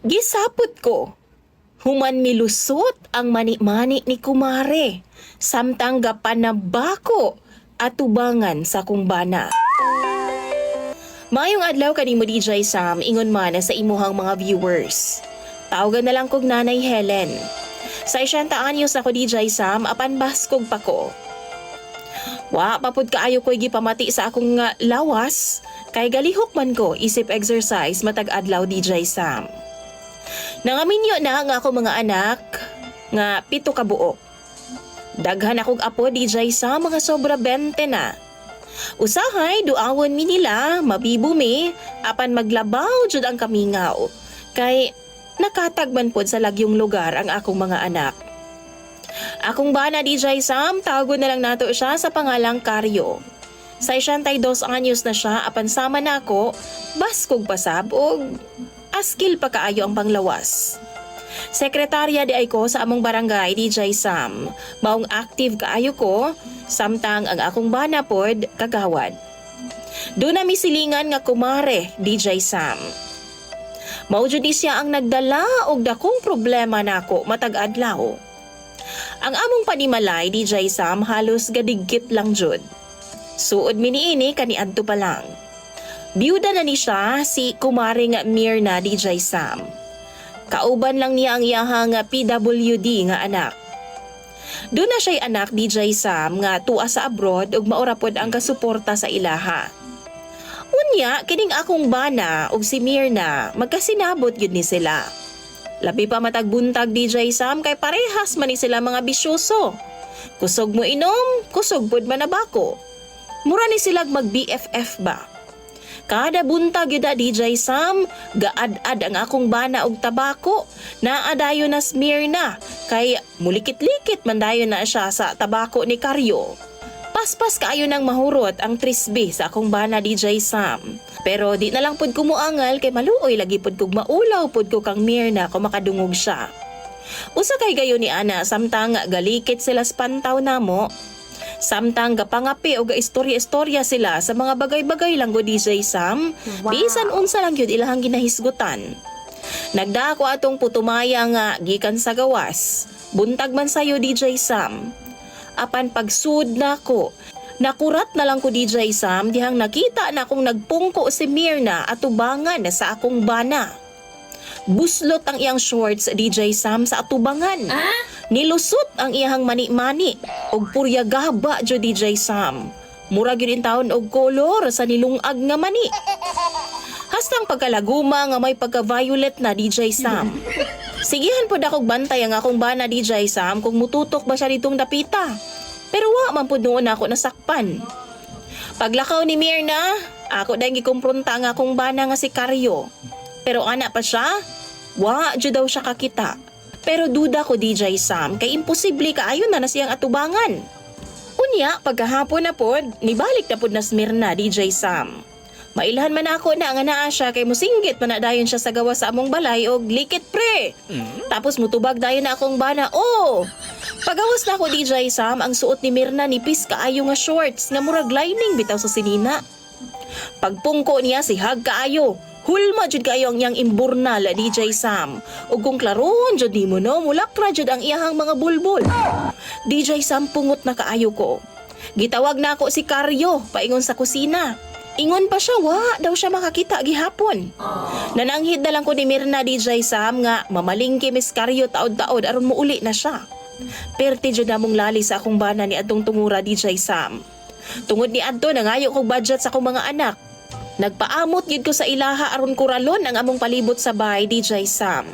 Gisapot ko. Human milusot ang mani-mani ni kumare. Samtang gapan na bako at tubangan sa kumbana. Mayong adlaw kanimo DJ Sam, ingon man sa imuhang mga viewers. Tawagan na lang kog Nanay Helen. Sa 60 anyos ako DJ Sam, apan baskog pa ko. Wa papud kaayo ko'y gipamati sa akong lawas, kay galihok man ko isip exercise matag adlaw DJ Sam. Nangaminyo na nga ako mga anak nga 7 ka buok. Daghan akong apo DJ Sam, mga sobra 20 na. Usahay duawon mi nila, mabibumi, apan maglabaw jud ang kamingaw. Kay nakatagman pod sa lagyong lugar ang akong mga anak. Akong bana DJ Sam, tawagon na lang nato siya sa pangalang Karyo. Sa 62 anyos na siya, apan sama na ako, baskog pasab og askil pa kaayo ang panglawas. Sekretarya di ay ko sa among barangay DJ Sam. Maong active kaayo ko, samtang ang akong bana pod kagawad. Doon na misilingan nga kumare DJ Sam. Mao jud siya ang nagdala og dakong problema nako matag adlaw. Ang among panimalay DJ Sam halos gadigkit lang jud. Suod mi niini kaniadto pa lang. Biyuda na ni siya si kumare nga Mirna DJ Sam. Kauban lang niya ang iyahang PWD nga anak. Doon na siya'y anak DJ Sam nga tuwa sa abroad ug maura pod ang kasuporta sa ilaha. Unya, kining akong bana ug si Mirna magkasinabot gyud ni sila. Labi pa matagbuntag DJ Sam kay parehas man ni sila mga bisyoso. Kusog mo inom, kusog pod man nabako. Mura ni silag mag BFF ba? Kada buntag yun DJ Sam, gaad-ad ang akong bana og tabako. Naadayo na Smirna, kay mulikit-likit man dayon na siya sa tabako ni Karyo. Paspas kaayo nang mahurot ang trisbe sa akong bana DJ Sam. Pero di na lang pod ko muangal kay maluoy lagi pod kog maulaw pod ko kang Mirna kung makadungog siya. Usa kay gayo ni ana samtang galikit sila sa pantaw namo. Samtang gapangapi o gaistorya-istorya sila sa mga bagay-bagay lang go DJ Sam, bisan unsa lang yun ilahang ginahisgutan. Nagdako atong putumaya nga gikan sa gawas, buntag man sayo DJ Sam. Apan pagsud na ko, nakurat na lang ko DJ Sam dihang nakita na akong nagpungko si Mirna at tubangan sa akong bana. Buslot ang iyang shorts DJ Sam sa atubangan. Nilusot ang iyang mani-mani og purya gaba jo DJ Sam. Mura gyud in taon og kolor sa nilungag nga mani. Hastang pagkalaguma nga may pagka-violet na DJ Sam. Sigihan pod akong bantay ang akong bana DJ Sam kung mututok ba siya ditong dapita. Pero wa man pod noon ako nasakpan. Paglakaw ni Mirna, ako dahil gikumpronta ang akong bana nga si Karyo. Pero ana pa siya, wa jud daw siya kakita. Pero duda ko DJ Sam kay imposible kaayo na siyang atubangan. Unya, pagkahapon na pod, nibalik na pod na Smirna DJ Sam. Mailhan man ako na nga naa siya kay musinggit man na dayon siya sa gawa sa among balay og likit pre. Tapos mutubag dayon na akong bana. Oh! Pagawas na ako DJ Sam, ang suot ni Mirna nipis kaayo nga shorts nga murag lining bitaw sa sinina. Pagpungko niya si hag kaayo. Hulma jud kayo ang iyang imburnal DJ Sam. Ug kung klaron jud nimo no, mulakra jud ang iyahang mga bulbul. DJ Sam, pungot na kaayo ko. Gitawag na ako si Karyo paingon sa kusina. Ingon pa siya, wa daw siya makakita gihapon. Nananghid na lang ko ni Mirna DJ Sam nga mamalingki Miss Karyo taod-taod aron muuli na siya. Perti jud namong lali sa akong bana ni adtong tungura DJ Sam. Tungod ni adto nangayo kog budget sa akong mga anak. Nagpaamot gid ko sa ilaha aron kuralon ang among palibot sa bahay DJ Sam.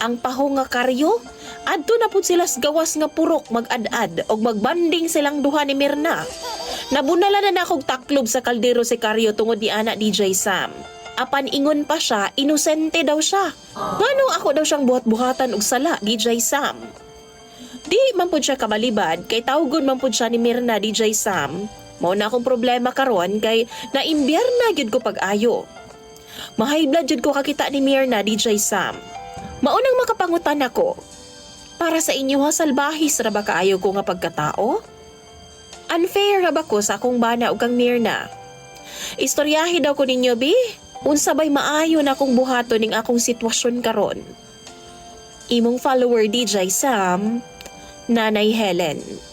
Ang paho nga Karyo, adto na pud sila sa gawas nga purok mag-ad-ad og magbanding silang duha ni Mirna. Nabunala na nakog taklob sa kaldero si Karyo tungod ni ana DJ Sam. Apan ingon pa siya, inosente daw siya. Ngano ako daw siyang buhat-buhatan og sala DJ Sam. Di man pud siya kabalibad kay tawgon man pud siya ni Mirna DJ Sam. Mao na akong problema karon kay naimbyar na gyud ko pag-ayo. Mahay blood jud ko kakita ni Mirna DJ Sam. Maunang makapangutan ako. Para sa inyo ha, salbahis ra ba kaayo ko nga pagkatao? Unfair ra ba ko sa akong bana ug kang Mirna? Istoryahi daw ko ninyo bi, Unsa bay maayo na akong buhaton ning akong sitwasyon karon. Imong follower DJ Sam, Nanay Helen.